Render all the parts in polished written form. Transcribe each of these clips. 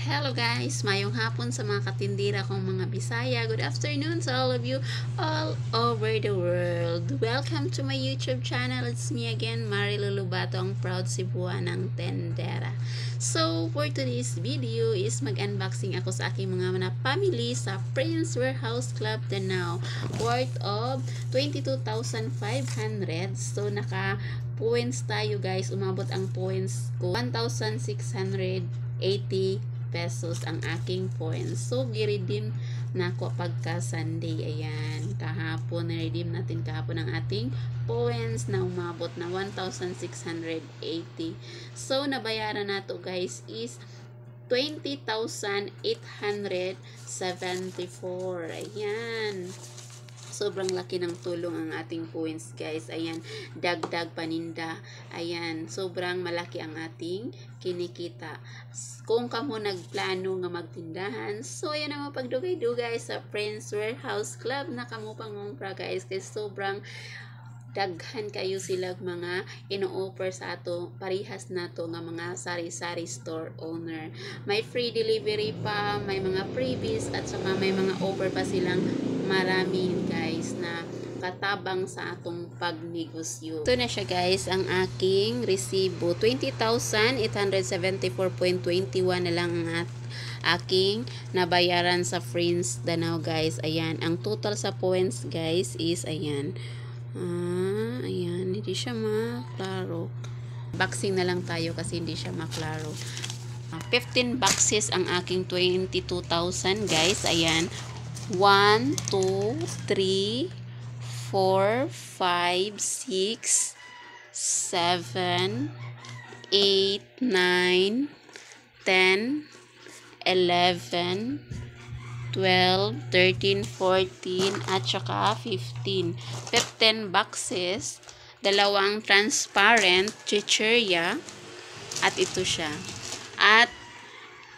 Hello guys! Mayong hapon sa mga katindira kong mga Bisaya. Good afternoon to all of you all over the world. Welcome to my YouTube channel. It's me again, Mari Lulubato, ang proud Cebuanang tendera. So, for today's video is mag-unboxing ako sa aking mga family sa Prince Warehouse Club Danao. Worth of 22,500. So, naka-points tayo guys. Umabot ang points ko 1,680 pesos ang aking points. So, gi-redeem na ako pagka Sunday. Ayan. Kahapon, na-redeem natin kahapon ang ating points na umabot na 1,680. So, nabayaran na to guys is 20,874. Ayan. Sobrang laki ng tulong ang ating points guys. Ayan, dagdag paninda. Ayan, sobrang malaki ang ating kinikita. Kung kamo nagplano nga magtindahan, so ayan ang mapagdugay-dugay sa Prince Warehouse Club na kamo pangumpra guys. Kasi sobrang daghan kayo silag mga ino-offer sa ato, parihas na to nga mga sari-sari store owner. May free delivery pa, may mga freebies at saka may mga offer pa silang marami guys na katabang sa atong pagnegosyo. Ito na siya guys, ang aking resibo. 20,874.21 na lang ang aking nabayaran sa Prince Danao guys. Ayan, ang total sa points guys is ayan. Ayan, hindi siya maklaro. Boxing na lang tayo kasi hindi siya maklaro. 15 boxes ang aking 22,000 guys. Ayan. 1, 2, 3, 4, 5, 6, 7, 8, 9, 10, 11, 12, 13, 14, at saka 15. 15 boxes, dalawang transparent chichirya, at ito siya. At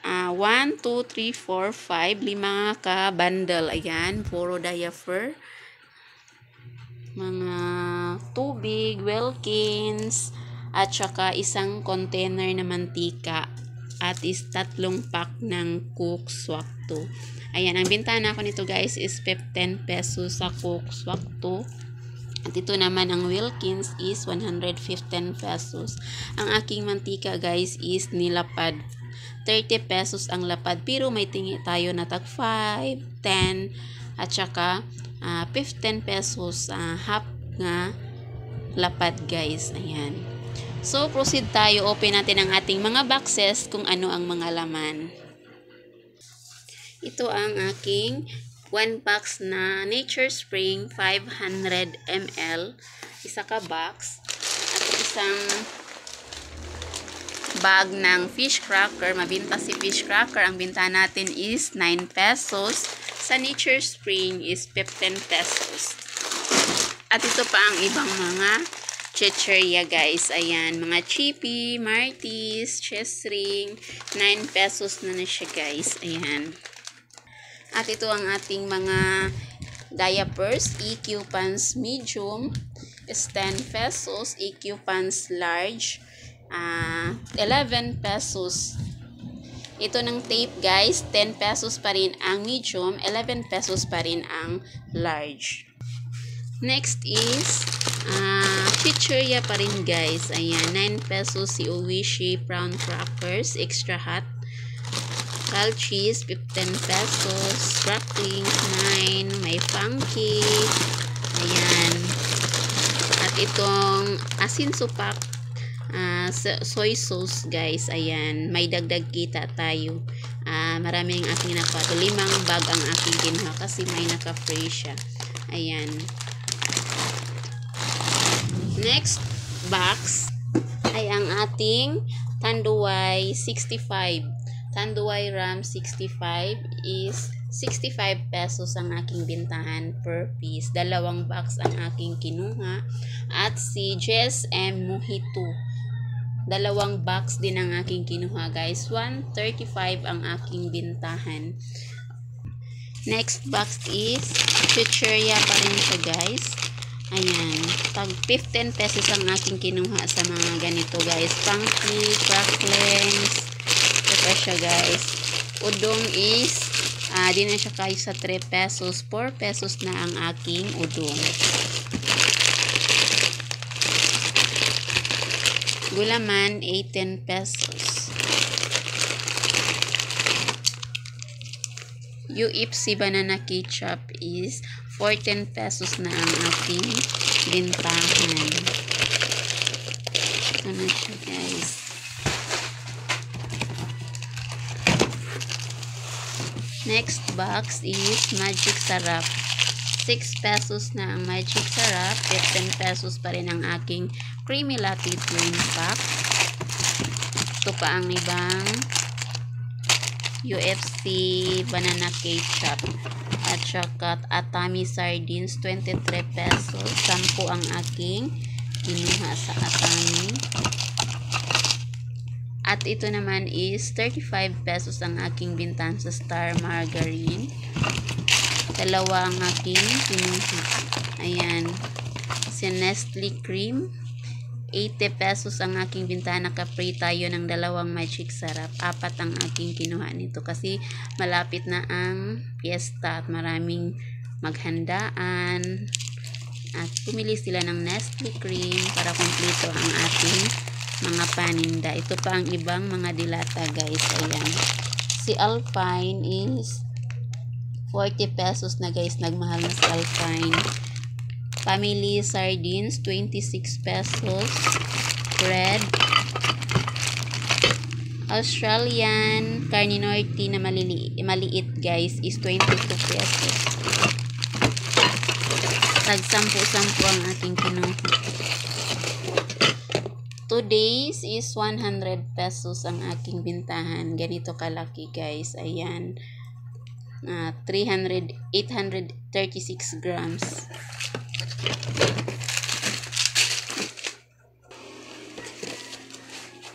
1, 2, 3, 4, 5, 5 ka bundle. Ayan, puro diaper. Mga tubig, Wilkins, at saka isang container na mantika. At is 3 pack ng Cook Swakto. Ayan, ang bintana ko nito guys is 15 pesos sa Cook Swakto. At ito naman ang Wilkins is 115 pesos. Ang aking mantika guys is nilapad. 30 pesos ang lapad, pero may tingi tayo na tag 5, 10, at saka 15 pesos half nga lapad guys. Ayan. So, proceed tayo. Open natin ang ating mga boxes kung ano ang mga laman. Ito ang aking 1 box na Nature Spring 500 ml. Isa ka box. At isang bag ng fish cracker. Mabinta si fish cracker. Ang binta natin is 9 pesos. Sa Nature Spring is 15 pesos. At ito pa ang ibang mga chichirya guys. Ayan, mga chippy, Martis, chest ring. 9 pesos na siya guys. Ayan. At ito ang ating mga diapers. EQ pants medium is 10 pesos. EQ pants large 11 pesos. Ito ng tape guys, 10 pesos pa rin ang medium, 11 pesos pa rin ang large. Next is chichirya pa rin guys. Ayan, 9 pesos si Oishi brown crackers extra hot. Cal cheese 15 pesos, cracklings 9, may funky. Ayan. At itong asin supak soy sauce guys. Ayan, may dagdag kita tayo. Marami ang aking nakuha. 5 bag ang aking kinuha kasi may naka-free siya. Ayan. Next box ay ang ating Tanduay 65. Tanduay RAM 65 is 65 pesos ang aking bintahan per piece. 2 box ang aking kinuha. At si Jess M. Mojito, 2 box din ang aking kinuha guys. 135 ang aking bintahan. Next box is chichirya pa rin siya guys. Ayan, tag 15 pesos ang aking kinuha sa mga ganito guys. Funky, cracklings, ito pa siya guys. Udong is, di na siya kayo sa 3 pesos. 4 pesos na ang aking udong. Gulaman, 18 pesos. UFC banana ketchup is 14 pesos na ang aking bintahan. Ano siya, guys? Next box is Magic Sarap. 6 pesos na ang Magic Sarap. 15 pesos pa rin ang aking Creamy Latte Twin Pack. Ito pa ang ibang UFC banana ketchup. At saka Atami sardines, 23 pesos. 10 ang aking kinuha sa Atami. At ito naman is 35 pesos ang aking bintahan sa Star Margarine. 2 ang aking kinuha. Ayan. Si Nestle Cream. 80 pesos ang aking bintahan. Nakapray tayo ng 2 Magic Sarap. 4 ang aking kinuha nito kasi malapit na ang fiesta at maraming maghandaan. At pumili sila ng Nestle Cream para kumpleto ang ating mga paninda. Ito pa ang ibang mga dilata, guys. Ayan. Si Alpine is 40 pesos na, guys. Nagmahal na si Alpine. Family sardines, 26 pesos. Red. Australian Carne Norte na maliit, guys, is 22 pesos. Tag-10 ang aking kinuha. Today's is 100 pesos ang aking bintahan. Ganito kalaki, guys. Ayan. 836 grams.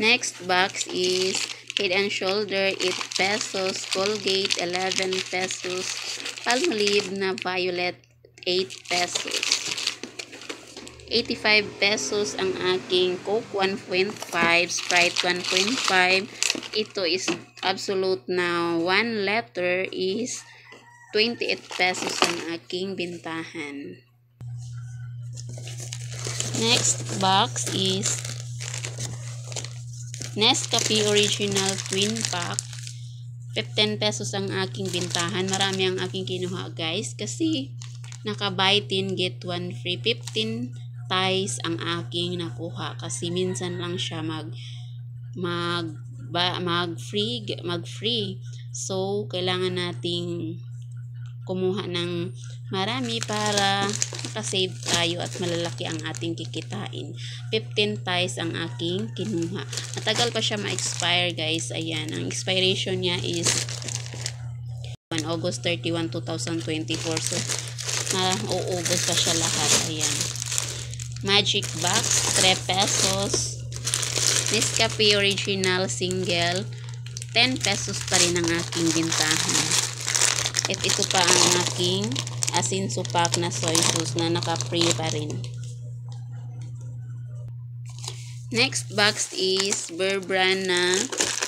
Next box is Head and Shoulder, 8 pesos. Colgate, 11 pesos. Palmolive na violet, 8 pesos. 85 pesos ang aking Coke 1.5, Sprite 1.5. Ito is absolute na 1 liter is 28 pesos ang aking bintahan. Next box is Nescafe Original Twin Pack. 15 pesos ang aking bintahan. Marami ang aking kinuha, guys, kasi naka-buy 10 get 1 free. 15 ties ang aking nakuha kasi minsan lang siya mag-free. So, kailangan nating kumuha ng marami para makasave tayo at malalaki ang ating kikitain. 15 ties ang aking kinuha. Matagal pa siya ma-expire, guys. Ayan. Ang expiration niya is August 31, 2024. So, mauubos pa siya lahat. Ayan. Magic box, 3 pesos. Nescafe Original Single, 10 pesos pa rin ang aking bintahan. At ito pa ang aking asin supak na soy sauce na naka-free pa rin. Next box is Bear Brand na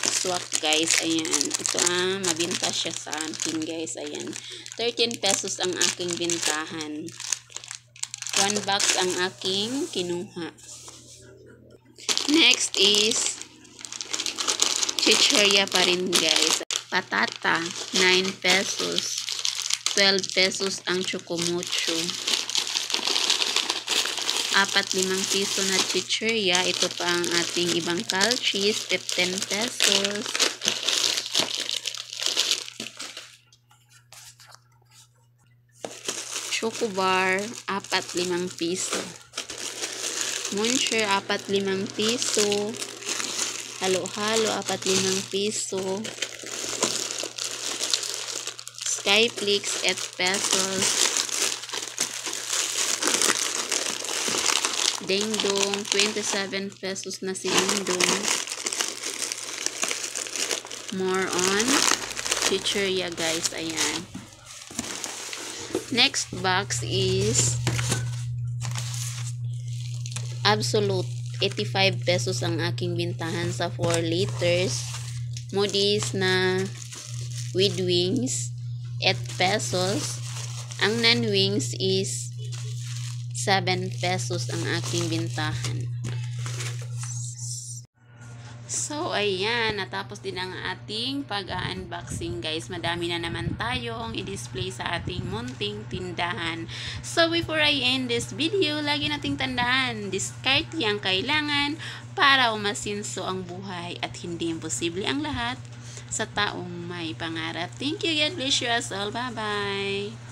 swak, guys. Ayan. Ito mabinta siya sa akin, guys. Ayan. 13 pesos ang aking bintahan. 1 box ang aking kinuha. Next is chichirya pa rin, guys. Patata, 9 pesos. 12 pesos ang chocomucho. 4-5 piso na chichirya. Ito pa ang ating ibang calchis, 15 pesos. Choco bar, 4-5 piso. Muncher, 4-5 piso. Halo-halo, 4-5 piso. Skyflix, 8 pesos. Dingdong, 27 pesos na si Dingdong. More on chichirya, guys. Ayan. Next box is Absolute, 85 pesos ang aking bintahan sa 4 liters. Moody's na with wings, 8 pesos. Ang non-wings is 7 pesos ang aking bintahan. So, ayan. Natapos din ang ating pag-unboxing, guys. Madami na naman tayong i-display sa ating munting tindahan. So, before I end this video, lagi nating tandaan, diskarte ang kailangan para umasinso ang buhay at hindi imposible ang lahat sa taong may pangarap. Thank you. God bless you as all. Bye-bye.